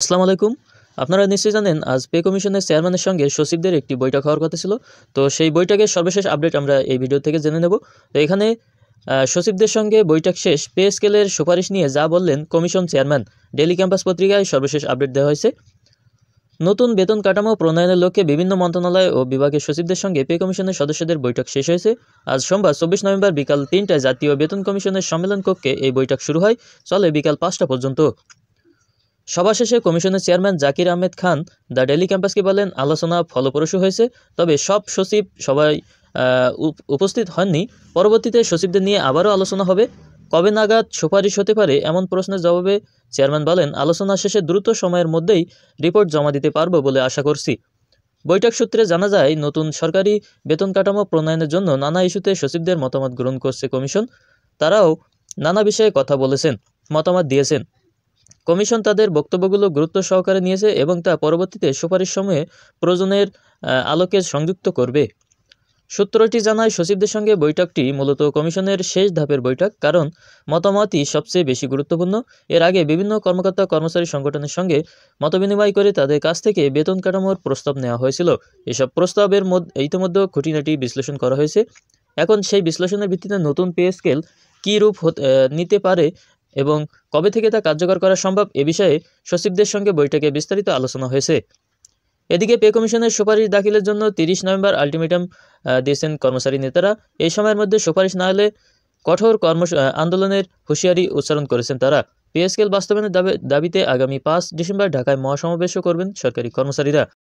আসসালামু আলাইকুম। আপনারা নিশ্চয়ই জানেন আজ পে কমিশনের চেয়ারম্যানের সঙ্গে সচিবদের একটি বৈঠক হওয়ার কথা ছিল। তো সেই বৈঠকের সর্বশেষ আপডেট আমরা এই ভিডিও থেকে জেনে নেব। তো এখানে সচিবদের সঙ্গে বৈঠক শেষ পে স্কেলের সুপারিশ নিয়ে যা বললেন কমিশন চেয়ারম্যান, ডেইলি ক্যাম্পাস পত্রিকায় সর্বশেষ আপডেট দেওয়া হয়েছে। নতুন বেতন কাঠামো প্রণয়নের লক্ষ্যে বিভিন্ন মন্ত্রণালয় ও বিভাগের সচিবদের সঙ্গে পে কমিশনের সদস্যদের বৈঠক শেষ হয়েছে। আজ সোমবার 24 নভেম্বর বিকাল 3টায় জাতীয় বেতন কমিশনের সম্মেলন কক্ষে এই বৈঠক শুরু হয়, চলে বিকাল 5টা পর্যন্ত। সভা শেষে কমিশনের chairman Zakir Ahmed Khan the daily ক্যাম্পাসকে বলেন, আলোচনা ফলপ্রসূ হয়েছে, তবে সব সচিব সবাই উপস্থিত হননি। পরবর্তীতে সচিবদের নিয়ে আবারও আলোচনা হবে। কবে নাগাদ সুপারিশ হতে পারে এমন প্রশ্নের জবাবে চেয়ারম্যান বলেন, আলোচনা শেষে দ্রুত সময়ের মধ্যেই রিপোর্ট জমা দিতে পারব বলে আশা করছি। বৈঠক সূত্রে জানা যায়, নতুন সরকারি বেতন কাঠামো প্রণয়নের জন্য নানা ইস্যুতে সচিবদের মতামত গ্রহণ করছে কমিশন। তারাও নানা বিষয়ে কথা বলেছেন, মতামত দিয়েছেন। কমিশন তাদের বক্তব্যগুলো গুরুত্ব সহকারে নিয়েছে এবং তা পরবর্তীতে সুপারিশ সমূহে প্রয়োজনের আলোকে সংযুক্ত করবে। সূত্রটি জানায়, সচিবদের সঙ্গে বৈঠকটি মূলত কমিশনের শেষ ধাপের বৈঠক, কারণ মতামতই সবচেয়ে বেশি গুরুত্বপূর্ণ। এর আগে বিভিন্ন কর্মকর্তা কর্মচারী সংগঠনের সঙ্গে মতবিনিময় করে তাদের কাছ থেকে বেতন কাঠামোর প্রস্তাব নেওয়া হয়েছিল। এসব প্রস্তাবের ইতিমধ্যে খুঁটিনাটি বিশ্লেষণ করা হয়েছে। এখন সেই বিশ্লেষণের ভিত্তিতে নতুন পে স্কেল কী রূপ নিতে পারে এবং কবে থেকে তা কার্যকর করা সম্ভব এ বিষয়ে সচিবদের সঙ্গে বৈঠকে বিস্তারিত আলোচনা হয়েছে। এদিকে পে কমিশনের সুপারিশ দাখিলের জন্য 30 নভেম্বর আলটিমেটাম দিয়েছেন কর্মচারী নেতারা। এই সময়ের মধ্যে সুপারিশ না হলে কঠোর আন্দোলনের হুঁশিয়ারি উচ্চারণ করেছেন তারা। পে স্কেল বাস্তবায়নের দাবিতে আগামী 5 ডিসেম্বর ঢাকায় মহাসমাবেশও করবেন সরকারি কর্মচারীরা।